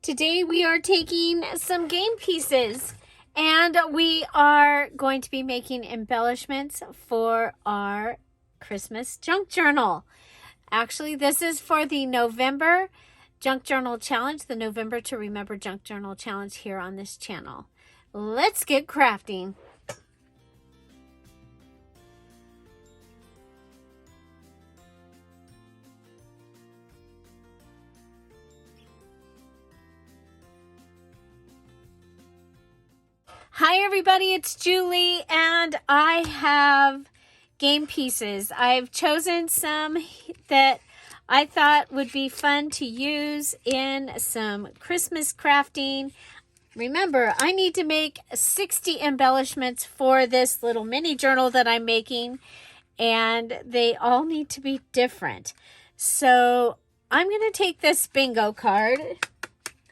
Today we are taking some game pieces and we are going to be making embellishments for our Christmas junk journal. Actually, this is for the November Junk Journal Challenge, the November to Remember Junk Journal Challenge here on this channel. Let's get crafting. Hi everybody, it's Julie and I have game pieces. I've chosen some that I thought would be fun to use in some Christmas crafting. Remember, I need to make 60 embellishments for this little mini journal that I'm making, and they all need to be different. So I'm going to take this bingo card.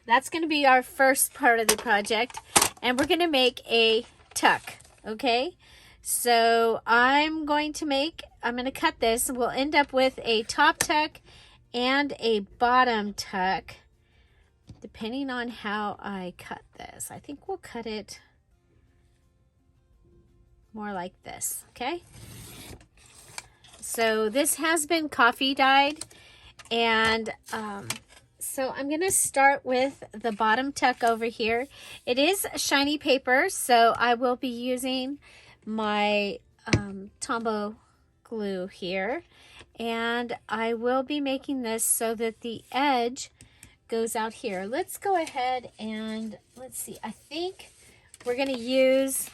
That's going to be our first part of the project. And we're going to make a tuck, okay? So I'm going to cut this. We'll end up with a top tuck and a bottom tuck, depending on how I cut this. I think we'll cut it more like this, okay? So this has been coffee dyed, and so I'm going to start with the bottom tuck over here. It is shiny paper, so I will be using my Tombow glue here. And I will be making this so that the edge goes out here. Let's go ahead and let's see. I think we're going to use,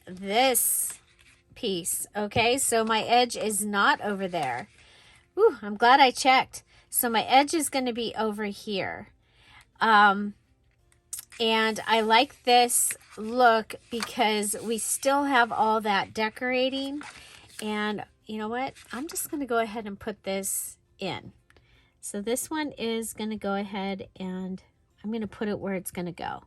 this piece. Okay, so my edge is not over there. Ooh, I'm glad I checked. So my edge is going to be over here. And I like this look because we still have all that decorating. And you know what? I'm just going to go ahead and put this in. So this one is going to go ahead and I'm going to put it where it's going to go.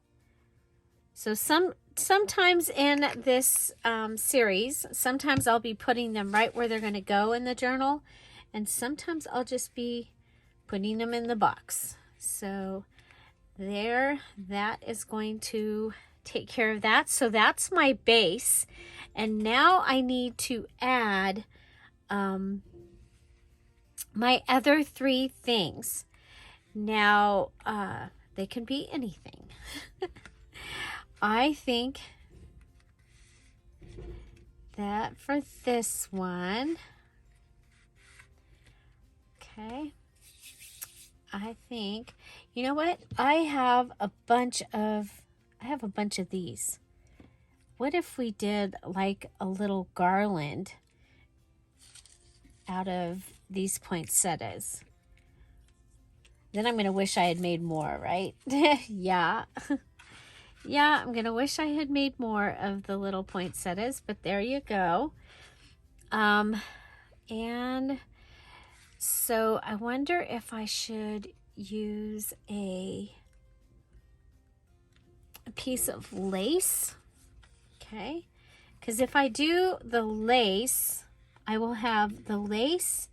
So sometimes in this series, sometimes I'll be putting them right where they're going to go in the journal. And sometimes I'll just be putting them in the box. So there, that is going to take care of that. So that's my base. And now I need to add my other three things. Now, they can be anything. I think that for this one, okay, I think, you know what? I have a bunch of these. What if we did like a little garland out of these poinsettias? Then I'm going to wish I had made more, right? Yeah. Yeah, I'm going to wish I had made more of the little poinsettias, but there you go. And so I wonder if I should use a piece of lace, okay? Because if I do the lace, I will have the lace,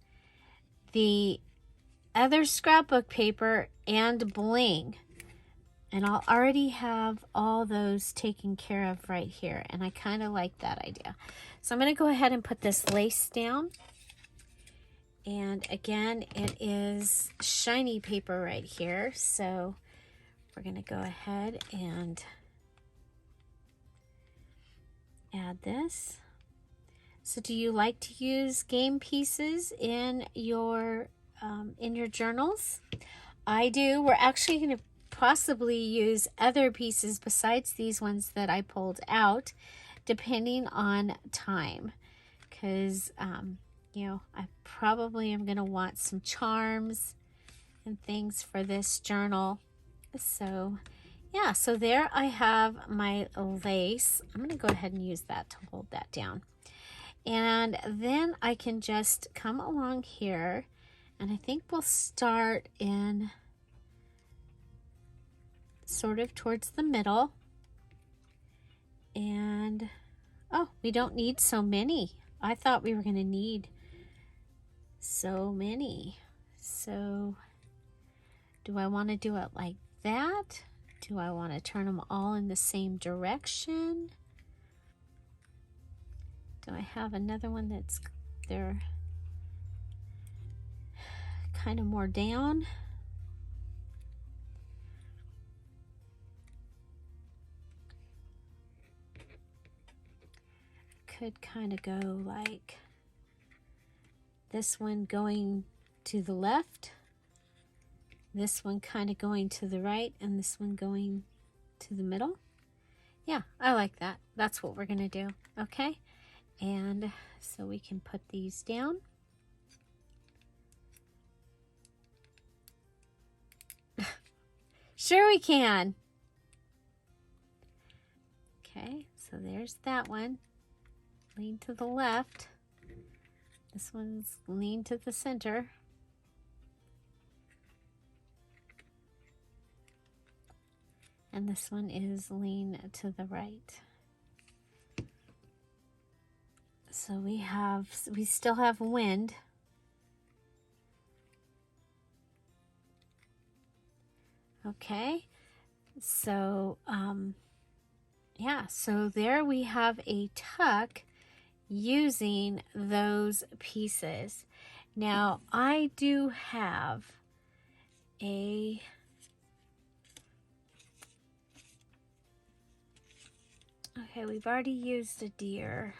the other scrapbook paper, and bling. And I'll already have all those taken care of right here. And I kind of like that idea. So I'm going to go ahead and put this lace down. And again, it is shiny paper right here. So we're going to go ahead and add this. So do you like to use game pieces in your journals? I do. We're actually going to possibly use other pieces besides these ones that I pulled out, depending on time. Because you know, I probably am going to want some charms and things for this journal. So, yeah, so there I have my lace. I'm going to go ahead and use that to hold that down. And then I can just come along here, and I think we'll start in sort of towards the middle. And, oh, we don't need so many. I thought we were going to need so many. So Do I want to do it like that? Do I want to turn them all in the same direction? Do I have another one that's they're kind of more down? Could kind of go like this one going to the left, this one kind of going to the right, and this one going to the middle. Yeah, I like that. That's what we're going to do. Okay. And so we can put these down. Sure we can. Okay, so there's that one. Lean to the left. This one's lean to the center. And this one is lean to the right. So we still have wind. Okay, so yeah, so there we have a tuck using those pieces. Now I do have a okay, we've already used a deer.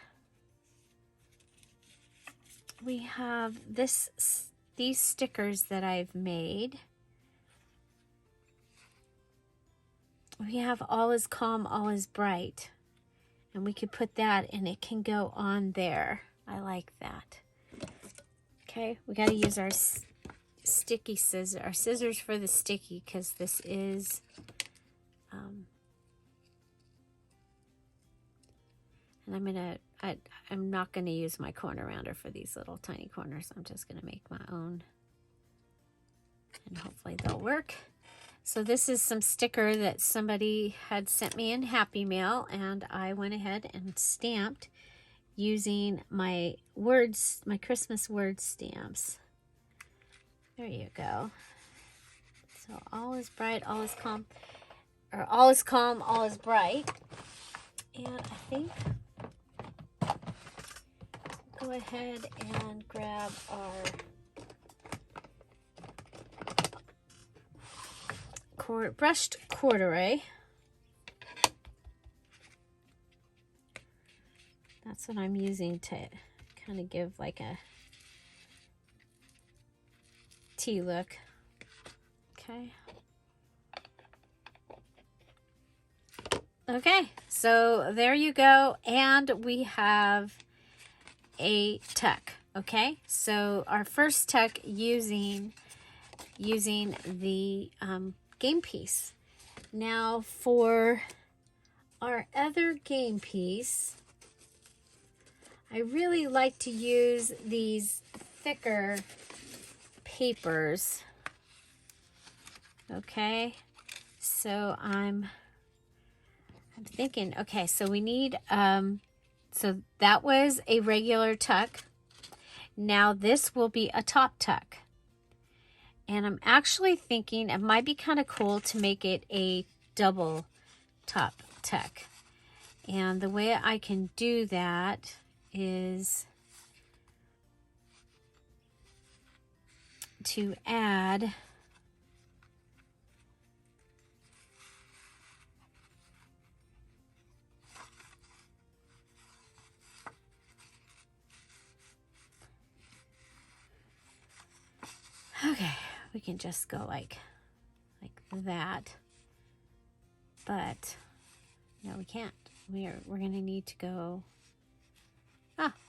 We have these stickers that I've made. We have all is calm, all is bright. And we could put that and it can go on there. I like that. Okay, we got to use our sticky scissors, our scissors for the sticky, because this is, and I'm not going to use my corner rounder for these little tiny corners. I'm just going to make my own. And hopefully they'll work. So this is some sticker that somebody had sent me in Happy Mail, and I went ahead and stamped using my words, my Christmas word stamps. There you go. So all is bright, all is calm, or all is calm, all is bright. And I think go ahead and grab our brushed corduroy. That's what I'm using to kind of give like a tea look. Okay. Okay, so there you go. And we have a tuck. Okay, so our first tuck using the game piece. Now for our other game piece, I really like to use these thicker papers. Okay, so I'm thinking, okay, so we need, so that was a regular tuck. Now this will be a top tuck. And I'm actually thinking it might be kind of cool to make it a double top tuck. And the way I can do that is to add okay, we can just go like that, but no, we can't. We're gonna need to go,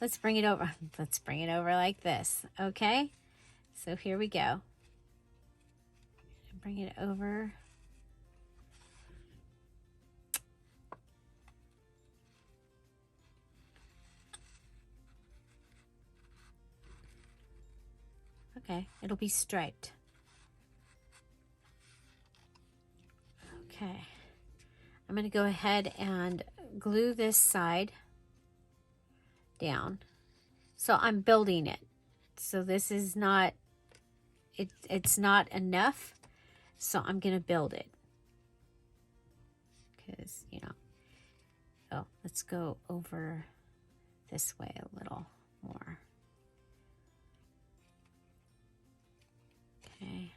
let's bring it over. Let's bring it over like this. Okay, so here we go. Bring it over. Okay, it'll be striped. Okay, I'm going to go ahead and glue this side down. So I'm building it. So this is not, it's not enough. So I'm going to build it. Because, you know, oh, let's go over this way a little more. Okay.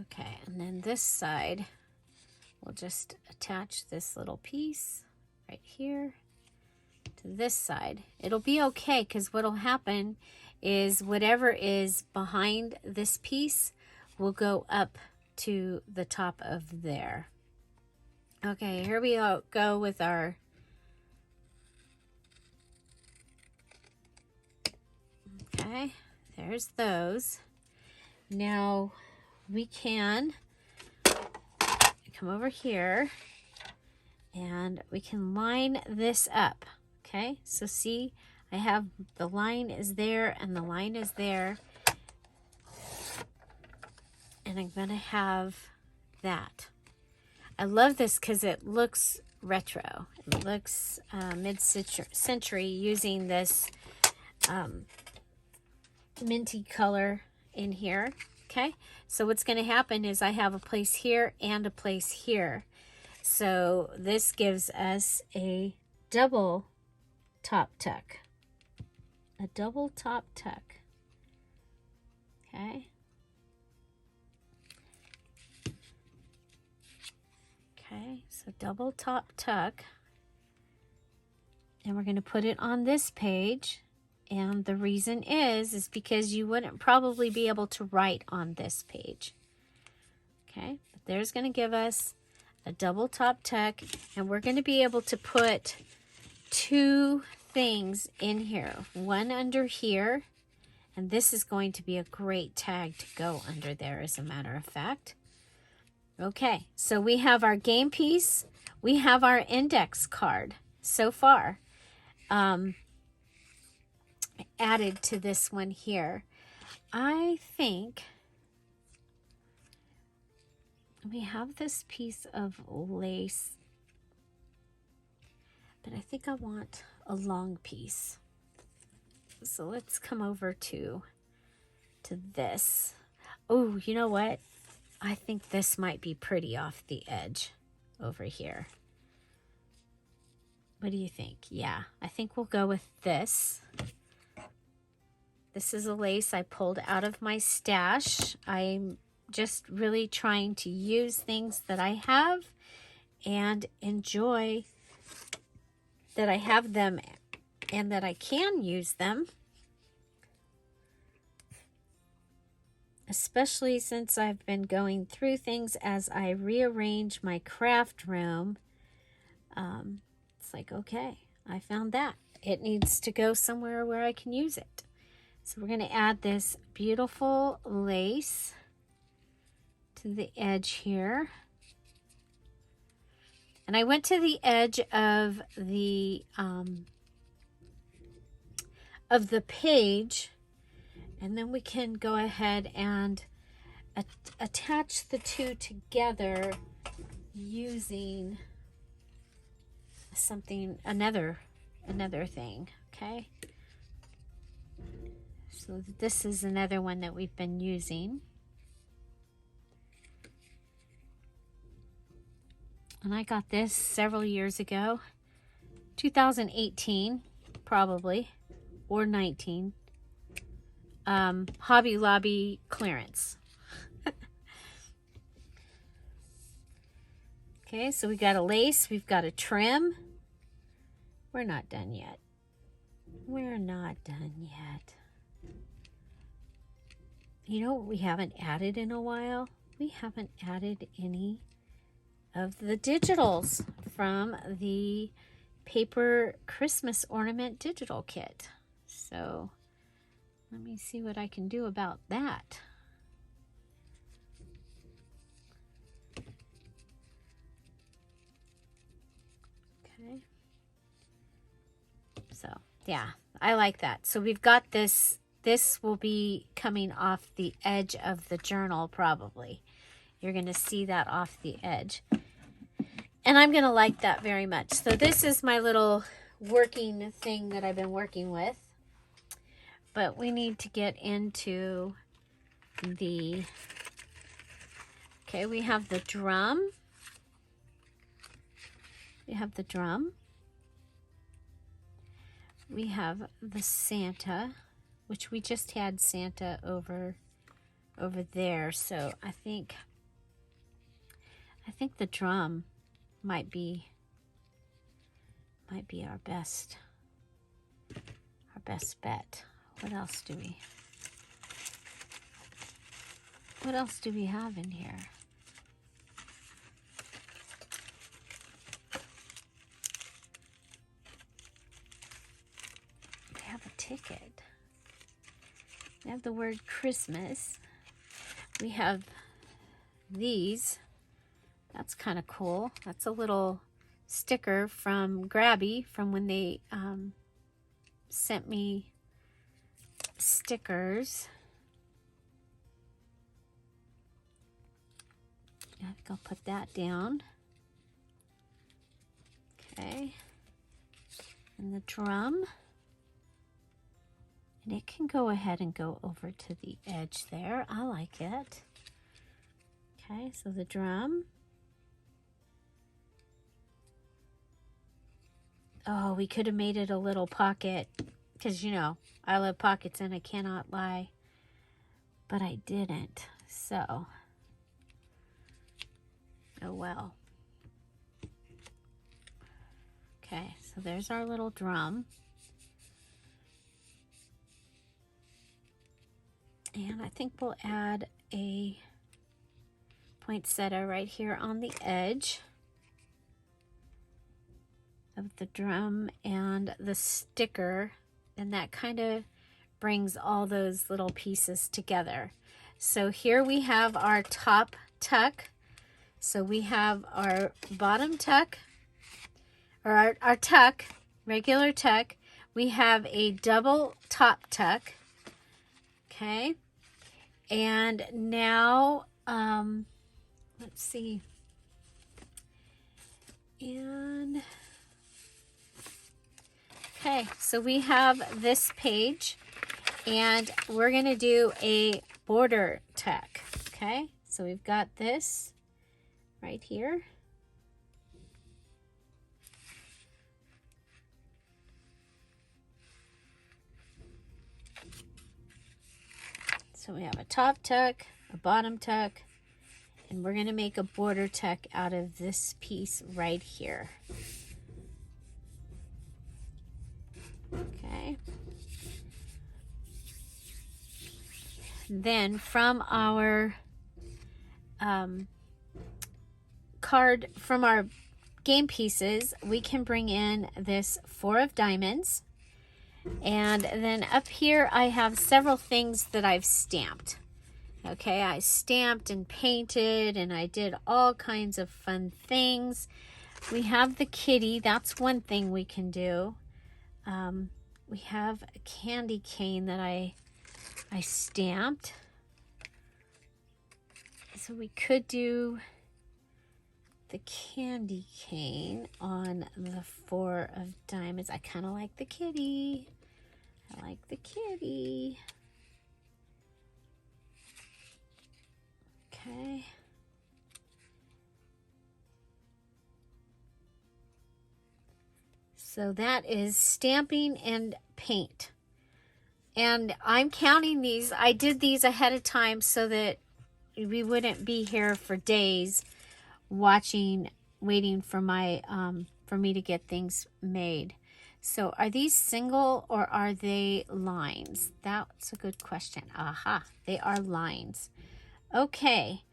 Okay, and then this side, we'll just attach this little piece right here to this side. It'll be okay, because what'll happen is whatever is behind this piece will go up to the top of there. Okay, here we go with our okay, there's those. Now we can come over here and we can line this up. Okay, so see, I have the line is there and the line is there, and I'm gonna have that. I love this because it looks retro. It looks mid-century using this minty color in here. Okay, so what's going to happen is I have a place here and a place here. So this gives us a double top tuck. A double top tuck. Okay. Okay, so double top tuck. And we're going to put it on this page. And the reason is because you wouldn't probably be able to write on this page. Okay, but there's going to give us a double top tuck, and we're going to be able to put two things in here. One under here, and this is going to be a great tag to go under there, as a matter of fact. Okay, so we have our game piece. We have our index card so far. Added to this one here. I think we have this piece of lace, but I think I want a long piece. So let's come over to this. Oh, you know what? I think this might be pretty off the edge over here. What do you think? Yeah, I think we'll go with this. This is a lace I pulled out of my stash. I'm just really trying to use things that I have and enjoy that I have them and that I can use them. Especially since I've been going through things as I rearrange my craft room. It's like, okay, I found that. It needs to go somewhere where I can use it. So we're going to add this beautiful lace to the edge here. And I went to the edge of the page, and then we can go ahead and attach the two together using something, another thing, okay? So this is another one that we've been using. And I got this several years ago. 2018, probably. Or 19. Hobby Lobby clearance. Okay, so we got a lace. We've got a trim. We're not done yet. We're not done yet. You know what we haven't added in a while? We haven't added any of the digitals from the paper Christmas ornament digital kit. So let me see what I can do about that. Okay. So yeah, I like that. So we've got this. This will be coming off the edge of the journal probably. You're going to see that off the edge. And I'm going to like that very much. So this is my little working thing that I've been working with. but we need to get into the, okay, we have the drum. We have the drum. We have the Santa, which we just had Santa over there. So I think the drum might be our best bet. What else do we have in here? We have a ticket. We have the word Christmas. We have these. That's kind of cool. That's a little sticker from Grabby from when they sent me stickers. I think I'll put that down. Okay. And the drum. And it can go ahead and go over to the edge there. I like it. Okay, so the drum. Oh, we could have made it a little pocket. Because, you know, I love pockets and I cannot lie. But I didn't. So, oh well. Okay, so there's our little drum. And I think we'll add a poinsettia right here on the edge of the drum and the sticker, and that kind of brings all those little pieces together. So here we have our top tuck. So we have our bottom tuck, or our tuck, regular tuck. We have a double top tuck. Okay. And now, let's see. And okay, so we have this page, and we're going to do a border tuck. Okay, so we've got this right here. So we have a top tuck, a bottom tuck, and we're going to make a border tuck out of this piece right here. Okay. Then from our card, from our game pieces, we can bring in this 4 of diamonds. And then up here I have several things that I've stamped. Okay, I stamped and painted and I did all kinds of fun things. We have the kitty. That's one thing we can do. We have a candy cane that I stamped. So we could do the candy cane on the 4 of diamonds. I kind of like the kitty. I like the kitty. Okay. So that is stamping and paint. And I'm counting these. I did these ahead of time so that we wouldn't be here for days waiting for my for me to get things made. So are these single or are they lines? That's a good question. Aha, they are lines. Okay,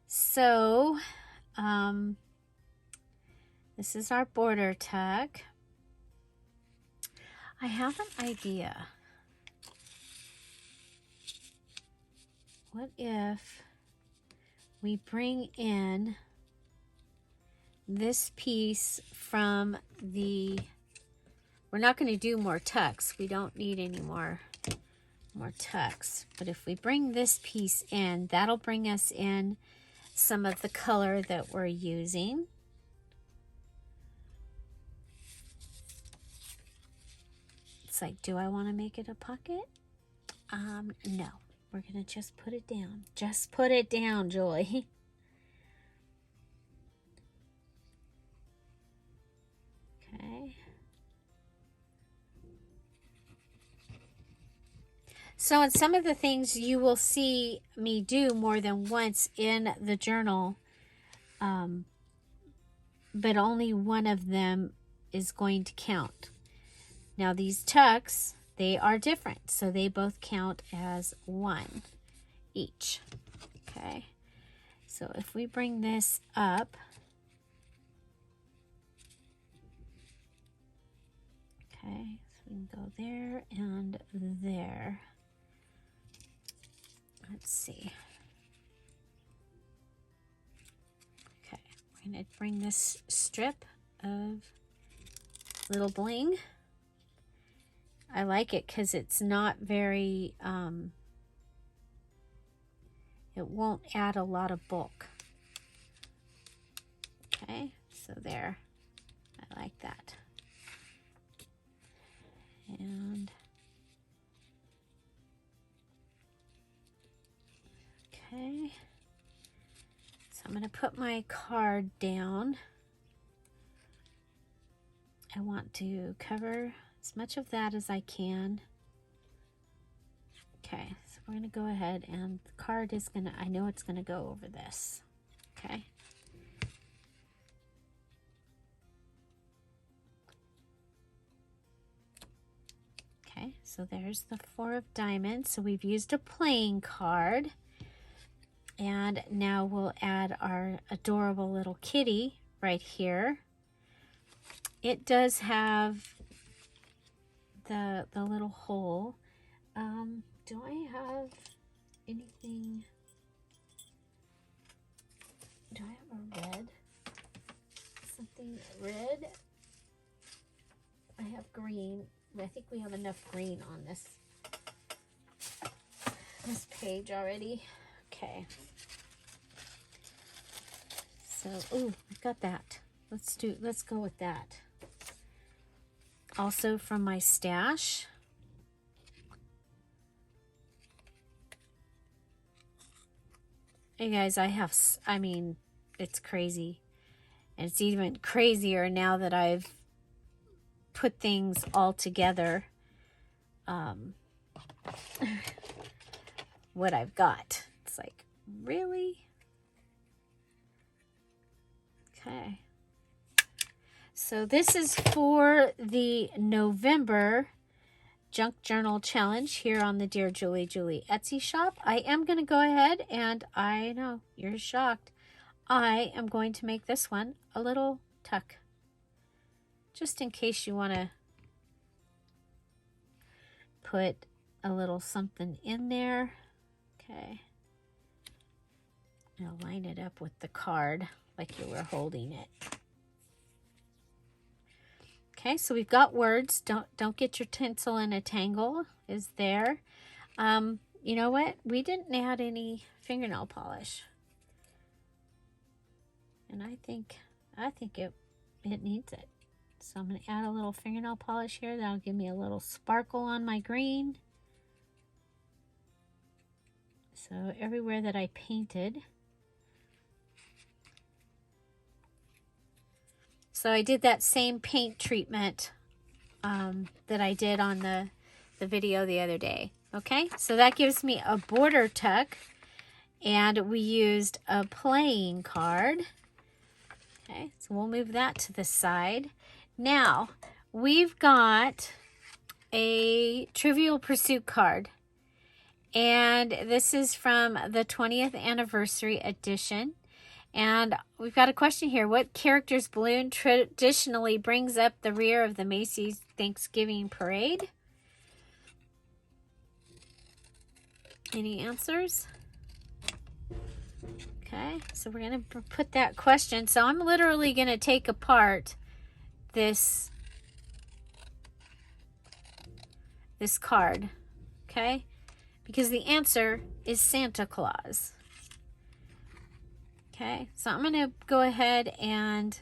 so this is our border tuck. I have an idea. What if we bring in this piece from the, we're not going to do more tucks. We don't need any more tucks. But if we bring this piece in, that'll bring us in some of the color that we're using. It's like, do I want to make it a pocket? No. We're going to just put it down. Just put it down, Julie. Okay. So in some of the things you will see me do more than once in the journal, but only one of them is going to count. Now these tucks, they are different, so they both count as one each. Okay, so if we bring this up, okay, so we can go there and there. Let's see. Okay, we're going to bring this strip of little bling. I like it because it's not very, it won't add a lot of bulk. Okay, so there. I like that. And okay, so I'm going to put my card down. I want to cover as much of that as I can. Okay, so we're going to go ahead, and the card is going to, I know it's going to go over this. Okay. Okay, so there's the 4 of diamonds. So we've used a playing card. And now we'll add our adorable little kitty right here. It does have the little hole. Do I have anything? Do I have a red? Something red? I have green. I think we have enough green on this page already. Okay. So, ooh, I've got that. Let's go with that. Also from my stash. Hey guys, I mean, it's crazy. And it's even crazier now that I've put things all together. What I've got. It's like, really? Okay. So this is for the November Junk Journal Challenge here on the Dear Julie Julie Etsy shop. I am going to go ahead, and I know you're shocked. I am going to make this one a little tuck. Just in case you want to put a little something in there. Okay. Now line it up with the card like you were holding it. Okay, so we've got words. Don't get your tinsel in a tangle is there. You know what? We didn't add any fingernail polish. And I think it needs it. So I'm going to add a little fingernail polish here. That'll give me a little sparkle on my green. So everywhere that I painted. So I did that same paint treatment that I did on the video the other day. Okay, so that gives me a border tuck. And we used a playing card. Okay, so we'll move that to the side. Now, we've got a Trivial Pursuit card. And this is from the 20th anniversary edition. And we've got a question here. What character's balloon traditionally brings up the rear of the Macy's Thanksgiving Parade? Any answers? Okay, so we're going to put that question. So I'm literally going to take apart this card, okay? Because the answer is Santa Claus. Okay, so I'm going to go ahead and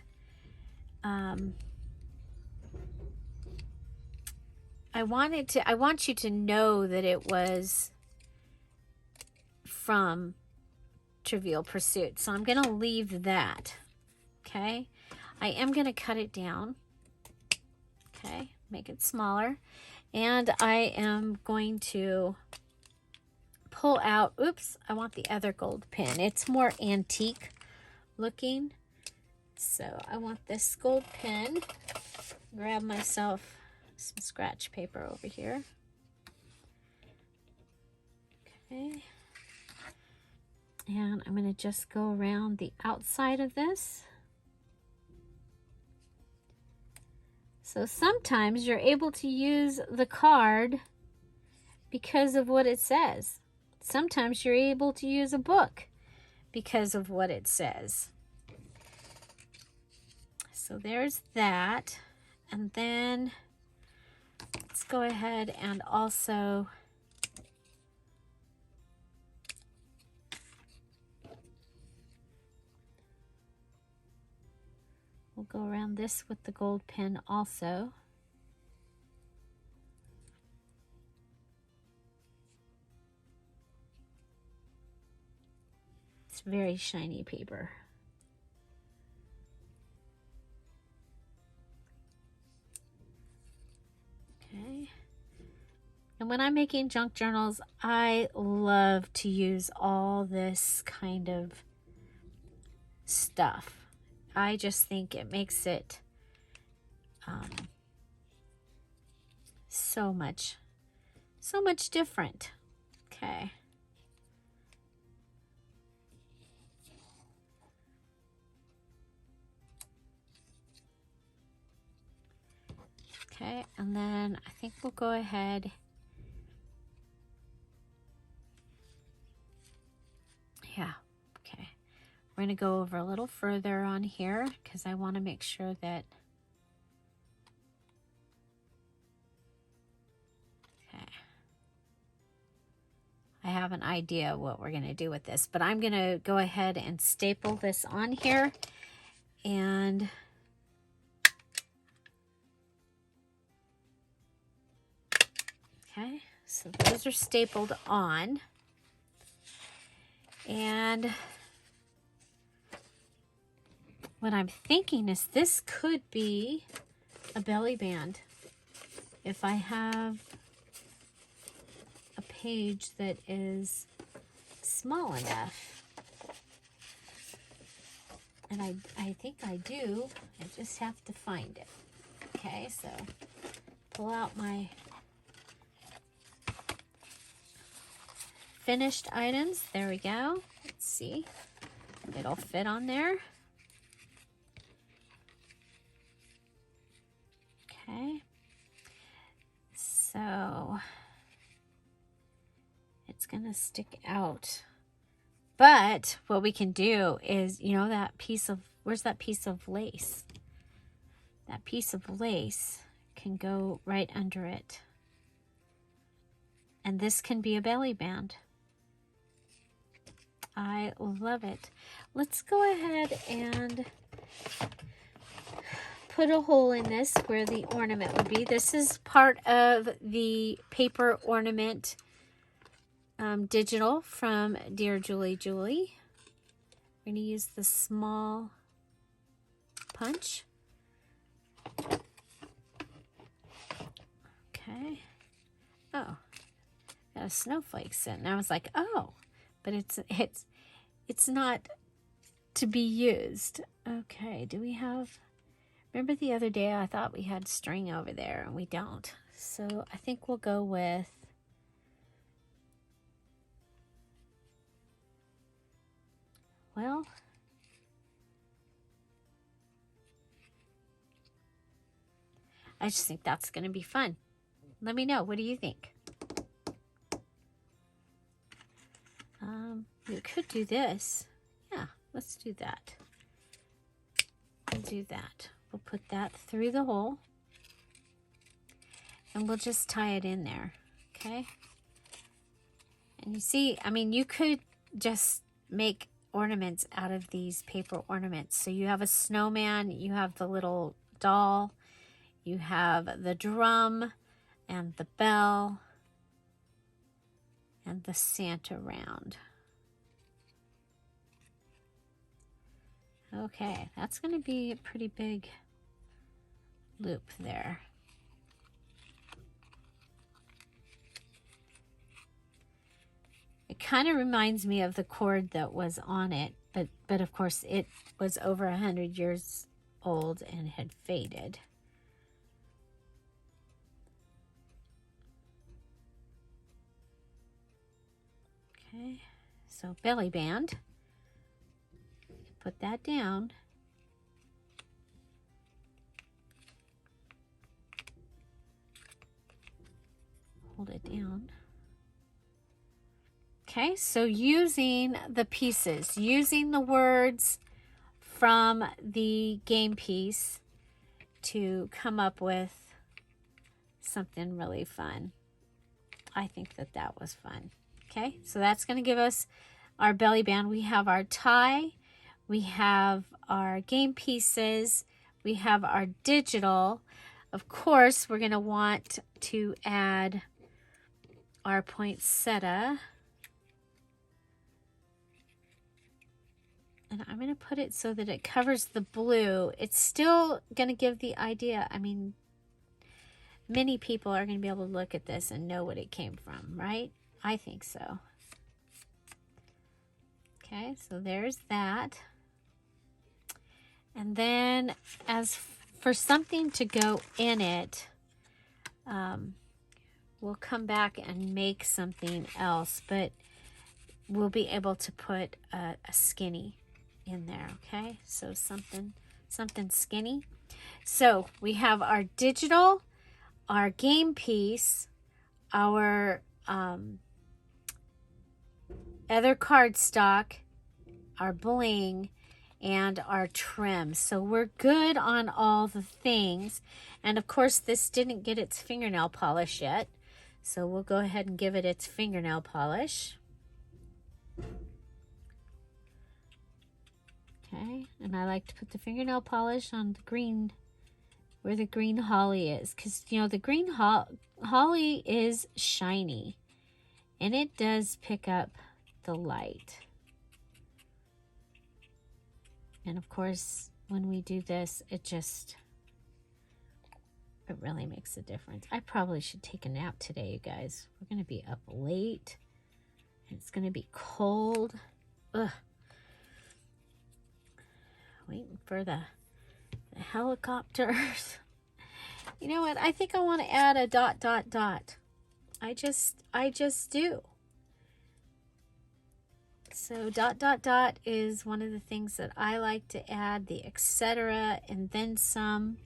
I want you to know that it was from Trivial Pursuit. So I'm going to leave that. Okay. I am going to cut it down. Okay. Make it smaller. And I am going to pull out, oops, I want the other gold pin. It's more antique looking. So I want this gold pin. Grab myself some scratch paper over here. Okay. And I'm going to just go around the outside of this. So sometimes you're able to use the card because of what it says. Sometimes you're able to use a book because of what it says. So there's that. And then let's go ahead and also we'll go around this with the gold pin also. It's very shiny paper. Okay. And when I'm making junk journals, I love to use all this kind of stuff. I just think it makes it so much different. Okay. Okay, and then I think we'll go ahead. Yeah, okay. We're going to go over a little further on here because I want to make sure that. Okay. I have an idea what we're going to do with this, but I'm going to go ahead and staple this on here. And okay, so those are stapled on. And what I'm thinking is this could be a belly band. If I have a page that is small enough. And I think I do. I just have to find it. Okay, so pull out my finished items. There we go. Let's see. It'll fit on there. Okay. So it's going to stick out. But what we can do is, you know, that piece of, where's that piece of lace? That piece of lace can go right under it. And this can be a belly band. I love it. Let's go ahead and put a hole in this where the ornament would be. This is part of the paper ornament digital from Dear Julie Julie. We're going to use the small punch. Okay. Oh, got a snowflake sitting. I was like, oh, but it's not to be used. Okay, do we have? Remember the other day I thought we had string over there and we don't. So I think we'll go with well, I just think that's going to be fun. Let me know. What do you think? We could do this. Yeah, let's do that. We'll do that. We'll put that through the hole. And we'll just tie it in there. Okay? And you see, I mean, you could just make ornaments out of these paper ornaments. So you have a snowman, you have the little doll, you have the drum, and the bell and the Santa round. Okay, that's going to be a pretty big loop there. It kind of reminds me of the cord that was on it, but of course it was over 100 years old and had faded. Okay, so belly band. Put that down. Hold it down. Okay, so using the pieces, using the words from the game piece to come up with something really fun. I think that that was fun. Okay, so that's going to give us our belly band. We have our tie, we have our game pieces, we have our digital. Of course, we're going to want to add our poinsettia. And I'm going to put it so that it covers the blue. It's still going to give the idea. I mean, many people are going to be able to look at this and know what it came from, right? I think so. Okay, so there's that. And then as for something to go in it, we'll come back and make something else, but we'll be able to put a skinny in there. Okay, so something skinny. So we have our digital, our game piece, our other cardstock, our bling, and our trim. So we're good on all the things. And of course, this didn't get its fingernail polish yet, so we'll go ahead and give it its fingernail polish. Okay, and I like to put the fingernail polish on the green, where the green holly is, because you know the green holly is shiny and it does pick up the light. And of course, when we do this, it really makes a difference. I probably should take a nap today, you guys. We're going to be up late and it's going to be cold. Ugh. Waiting for the helicopters. You know what? I think I want to add a ... I just do. So ... is one of the things that I like to add, the etc. and then some.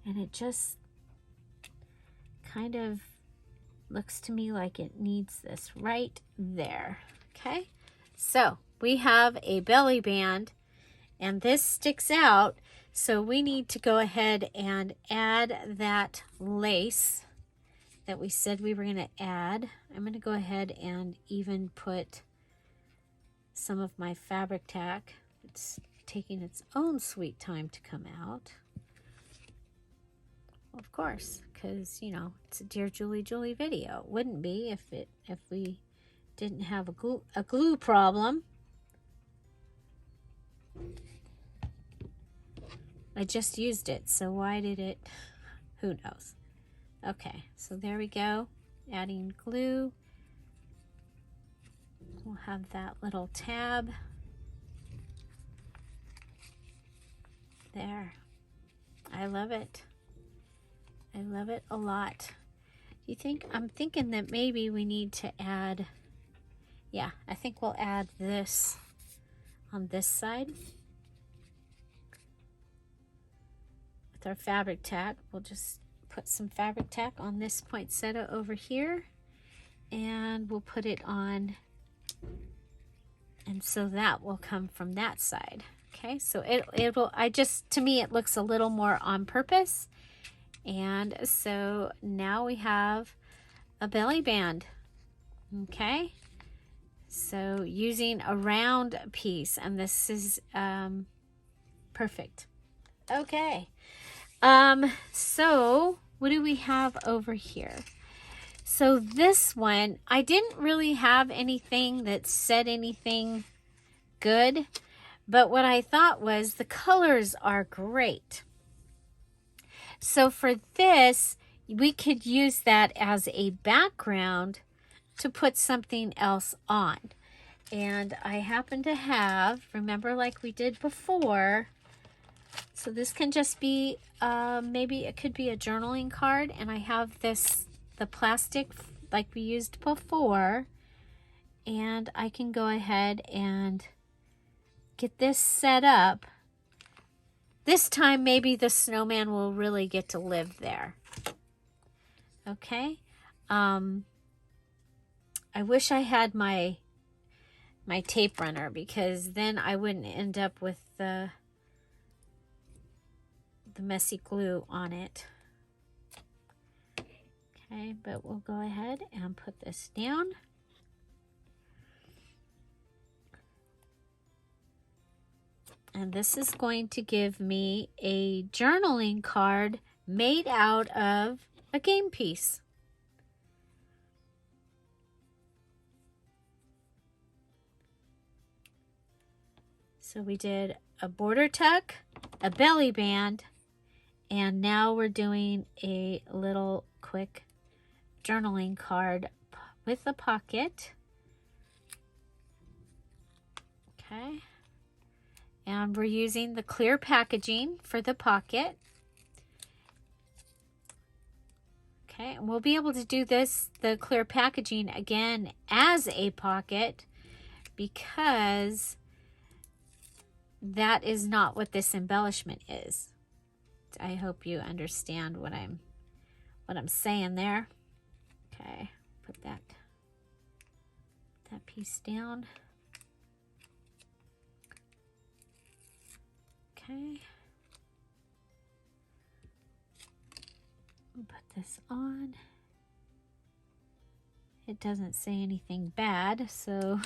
And it just kind of looks to me like it needs this right there. Okay, so we have a belly band and this sticks out, so we need to go ahead and add that lace that we said we were going to add. I'm going to go ahead and even put some of my fabric tack. It's taking its own sweet time to come out. Well, of course, because you know it's a Dear Julie video. It wouldn't be if we didn't have a glue problem. I just used it, so why did it? Who knows? Okay, so there we go. Adding glue. We'll have that little tab there. I love it. I love it a lot. I'm thinking that maybe we need to add, yeah, I think we'll add this on this side. With our fabric tack, we'll just put some fabric tack on this poinsettia over here, and we'll put it on, and so that will come from that side. Okay, so to me it looks a little more on purpose. And so now we have a belly band. Okay, so using a round piece, and this is perfect. Okay, so what do we have over here? So this one, I didn't really have anything that said anything good, but what I thought was the colors are great. So for this, we could use that as a background to put something else on. And I happen to have, remember like we did before, so this can just be, maybe it could be a journaling card, and I have this, the plastic like we used before, and I can go ahead and get this set up. This time maybe the snowman will really get to live there. Okay. I wish I had my tape runner, because then I wouldn't end up with the messy glue on it. Okay, but we'll go ahead and put this down. And this is going to give me a journaling card made out of a game piece. So we did a border tuck, a belly band, and now we're doing a little quick journaling card with a pocket. Okay. And we're using the clear packaging for the pocket. Okay, and we'll be able to do this, the clear packaging, again as a pocket, because that is not what this embellishment is. I hope you understand what I'm saying there. Okay, put that piece down. Okay. Put this on. It doesn't say anything bad, so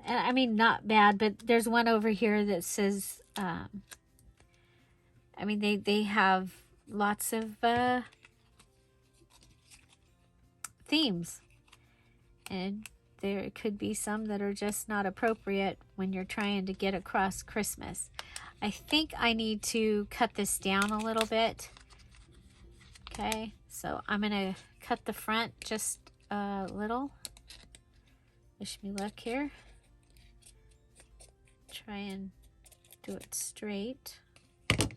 I mean, not bad, but there's one over here that says, I mean, they have lots of themes, and there could be some that are just not appropriate when you're trying to get across Christmas. I think I need to cut this down a little bit. Okay, so I'm gonna cut the front just a little. Wish me luck here. Try and do it straight. Okay,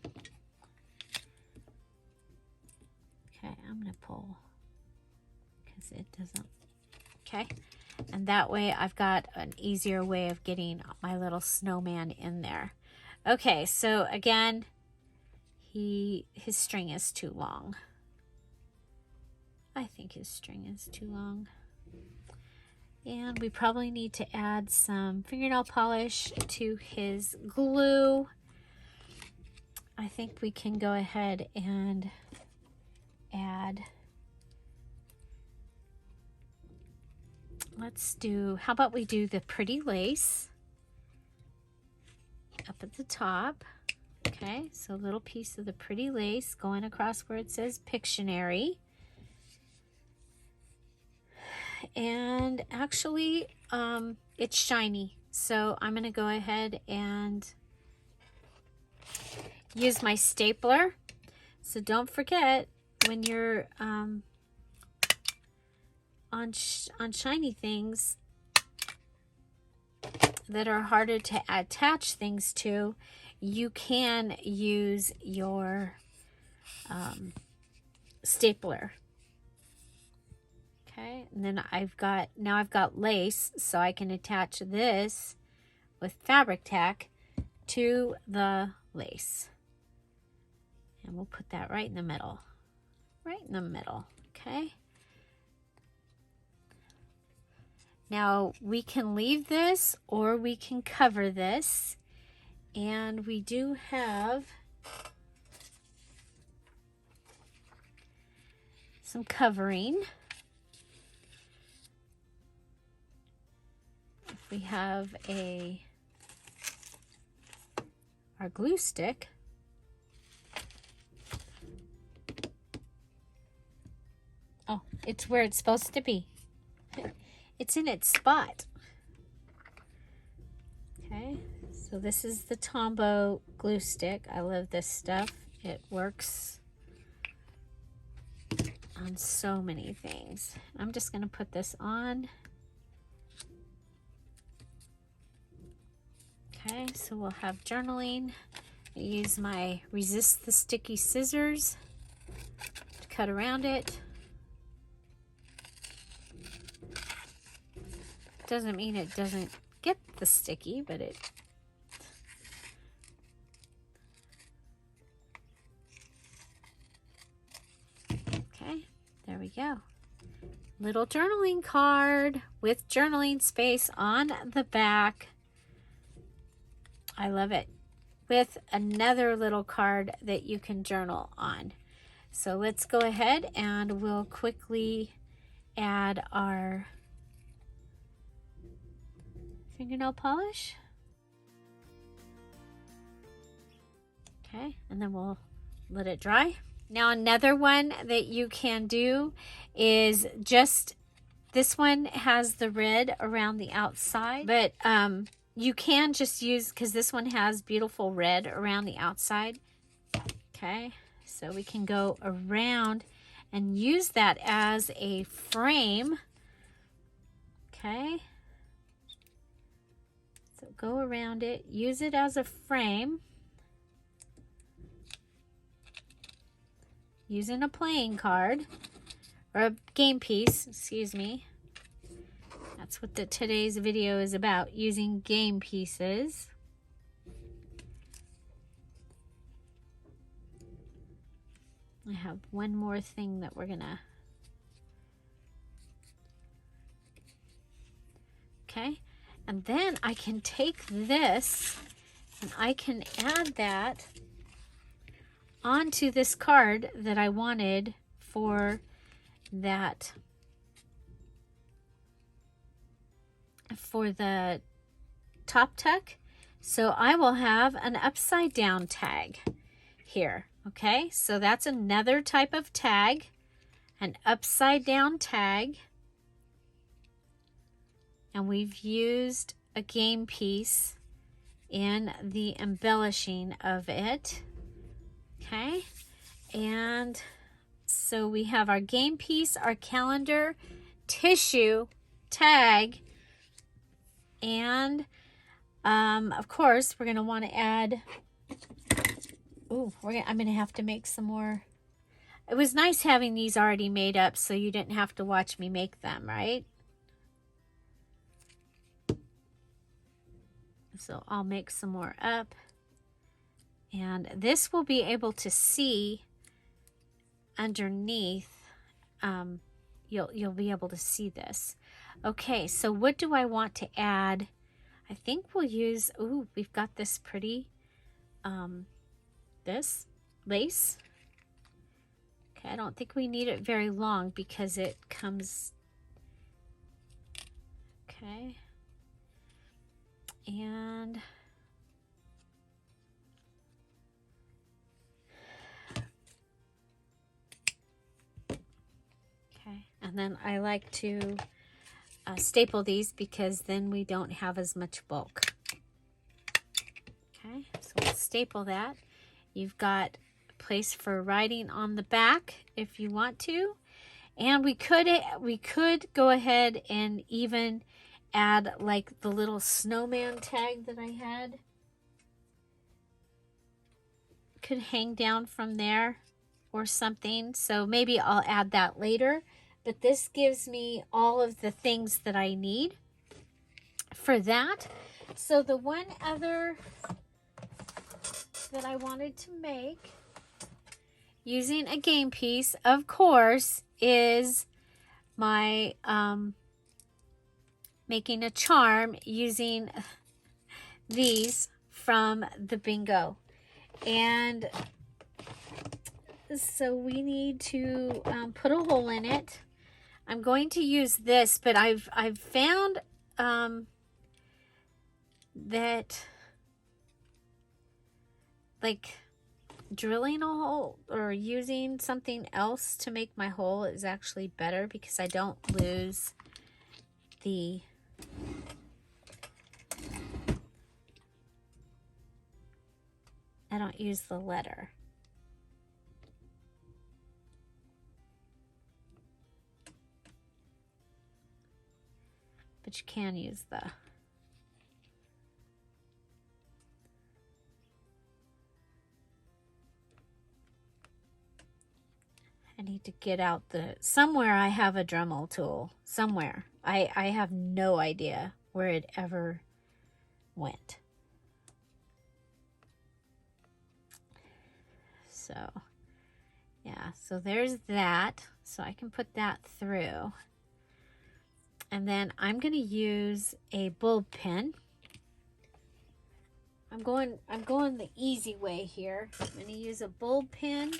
I'm gonna pull because it doesn't. Okay, and that way I've got an easier way of getting my little snowman in there. Okay, so again, his string is too long. I think his string is too long. And we probably need to add some fingernail polish to his glue. I think we can go ahead and add, how about we do the pretty lace up at the top. Okay, so a little piece of the pretty lace going across where it says Pictionary. And actually, it's shiny, so I'm going to go ahead and use my stapler. So don't forget, when you're on shiny things that are harder to attach things to, you can use your stapler. Okay, and then now I've got lace, so I can attach this with fabric tack to the lace. And we'll put that right in the middle. Right in the middle, okay? Now we can leave this or we can cover this. And we do have some covering. We have our glue stick. Oh, it's where it's supposed to be. It's in its spot. Okay, so this is the Tombow glue stick. I love this stuff. It works on so many things. I'm just going to put this on. Okay, so we'll have journaling. I use my Resist the Sticky scissors to cut around it. Doesn't mean it doesn't get the sticky, but it... Okay, there we go. Little journaling card with journaling space on the back. I love it. With another little card that you can journal on. So let's go ahead and we'll quickly add our fingernail polish. Okay, and then we'll let it dry. Now another one that you can do is just, this one has the red around the outside, but you can just use, because this one has beautiful red around the outside. Okay, so we can go around and use that as a frame. Okay, so go around it, use it as a frame. Using a playing card, or a game piece, excuse me. That's what today's video is about, using game pieces. I have one more thing that we're gonna... Okay, and then I can take this and I can add that onto this card that I wanted for that, for the top tuck. So I will have an upside down tag here. Okay, so that's another type of tag, an upside down tag. And we've used a game piece in the embellishing of it. Okay, and so we have our game piece, our calendar, tissue, tag, and of course we're going to want to add, I'm going to have to make some more. It was nice having these already made up so you didn't have to watch me make them, right? So I'll make some more up. And this will be able to see underneath. You'll be able to see this. Okay, so what do I want to add? I think we'll use, we've got this pretty, this lace. Okay, I don't think we need it very long because it comes, okay. And and then I like to staple these because then we don't have as much bulk. Okay, so we'll staple that. You've got a place for writing on the back if you want to. And we could go ahead and even add like the little snowman tag that I had. Could hang down from there or something. So maybe I'll add that later. But this gives me all of the things that I need for that. So the one other that I wanted to make using a game piece, of course, is my making a charm using these from the bingo. And so we need to put a hole in it. I'm going to use this, but I've found that like drilling a hole or using something else to make my hole is actually better because I don't lose the I don't use the letter. But you can use the I need to get out the somewhere I have a Dremel tool somewhere. I have no idea where it ever went. So yeah, so there's that. So I can put that through. And then I'm going to use a bulb pin. I'm going the easy way here. I'm going to use a bulb pin.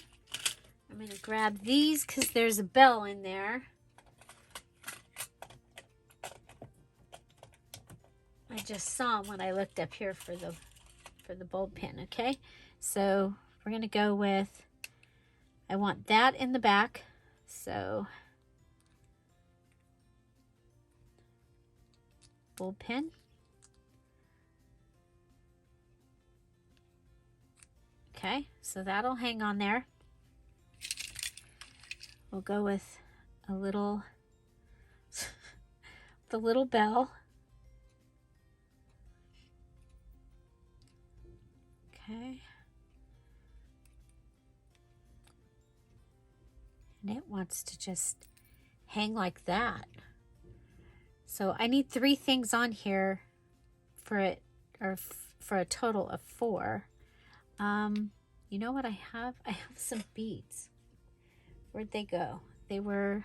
I'm going to grab these because there's a bell in there. I just saw them when I looked up here for the bulb pin, okay? So we're going to go with, I want that in the back. So bulb pin. Okay, so that'll hang on there. We'll go with a little, the little bell. Okay. And it wants to just hang like that. So I need 3 things on here for it, or for a total of 4. You know what I have? I have some beads. Where'd they go? They were,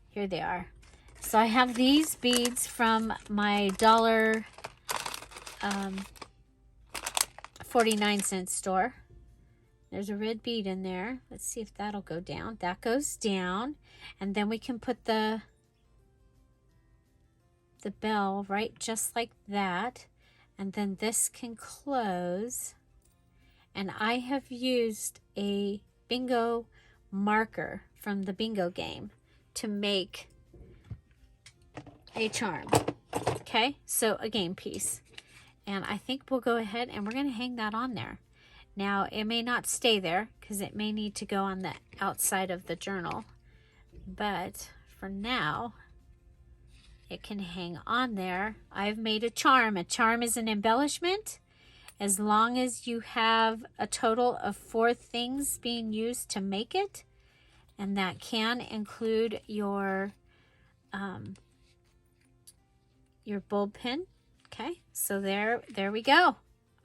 here they are. So I have these beads from my $1.49 store. There's a red bead in there. Let's see if that'll go down. That goes down. And then we can put the bell right just like that. And then this can close. And I have used a bingo marker from the bingo game to make a charm. Okay, so a game piece. And I think we'll go ahead and we're going to hang that on there. Now, it may not stay there because it may need to go on the outside of the journal. But for now, it can hang on there. I've made a charm. A charm is an embellishment. As long as you have a total of 4 things being used to make it, and that can include your bulb pin. Okay, so there we go.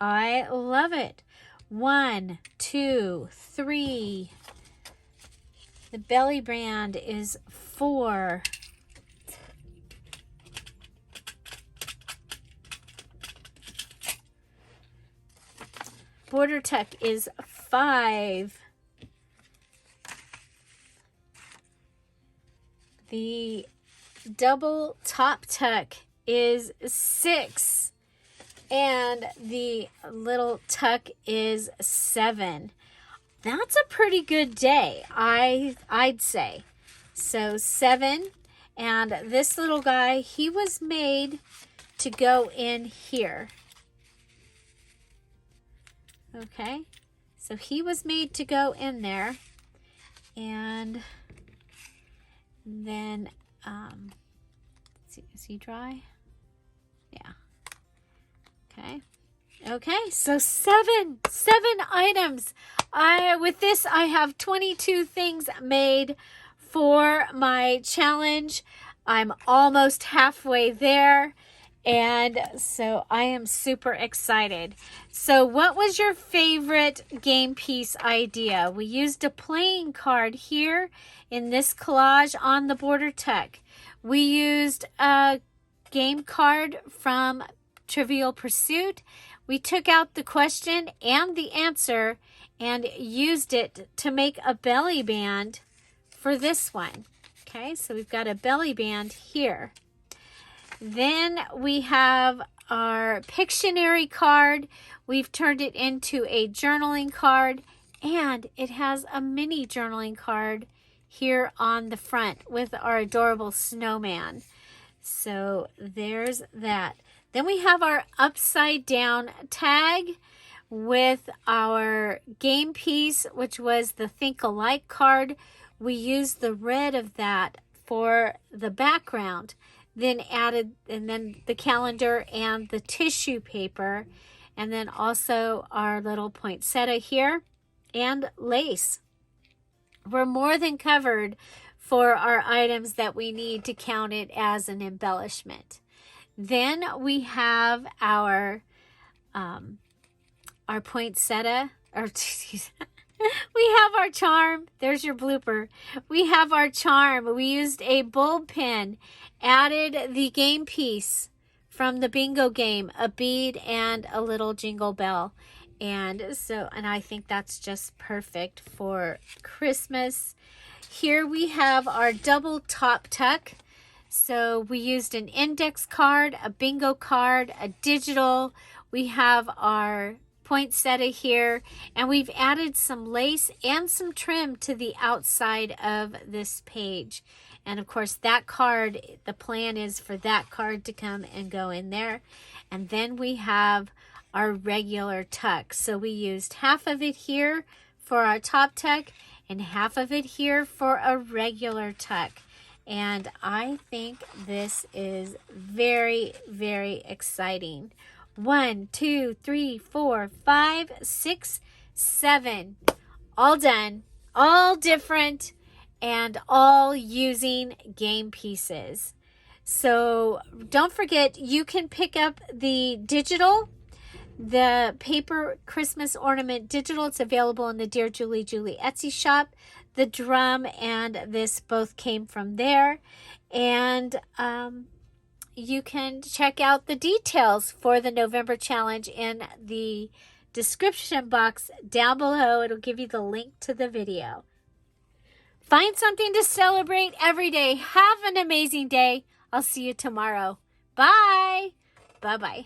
I love it. 1, 2, 3. The belly band is 4. Border tuck is 5. The double top tuck is 6. And the little tuck is 7. That's a pretty good day, I'd say. So 7. And this little guy, he was made to go in here. Okay, so he was made to go in there, and then, is he dry? Yeah. Okay, so 7 items. With this, I have 22 things made for my challenge. I'm almost halfway there. And so I am super excited. So what was your favorite game piece idea? We used a playing card here in this collage on the border tuck. We used a game card from Trivial Pursuit. We took out the question and the answer and used it to make a belly band for this one. Okay, so we've got a belly band here. Then we have our Pictionary card. We've turned it into a journaling card. And it has a mini journaling card here on the front with our adorable snowman. So there's that. Then we have our upside down tag with our game piece, which was the Think Alike card. We used the red of that for the background, then added, and then the calendar and the tissue paper, and then also our little poinsettia here and lace. We're more than covered for our items that we need to count it as an embellishment. Then we have our poinsettia, or excuse me, we have our charm. There's your blooper. We have our charm. We used a bulb pin, added the game piece from the bingo game, a bead and a little jingle bell. And I think that's just perfect for Christmas. Here we have our double top tuck. So we used an index card, a bingo card, a digital. We have our poinsettia here, and we've added some lace and some trim to the outside of this page. And of course that card, the plan is for that card to come and go in there. And then we have our regular tuck. So we used half of it here for our top tuck and half of it here for a regular tuck. And I think this is very, very exciting. 1, 2, 3, 4, 5, 6, 7. All done, all different, and all using game pieces. So don't forget, you can pick up the digital, the paper Christmas ornament digital. It's available in the Dear Julie Julie Etsy shop. The drum and this both came from there. And you can check out the details for the November challenge in the description box down below. It'll give you the link to the video. Find something to celebrate every day. Have an amazing day. I'll see you tomorrow. Bye. Bye-bye.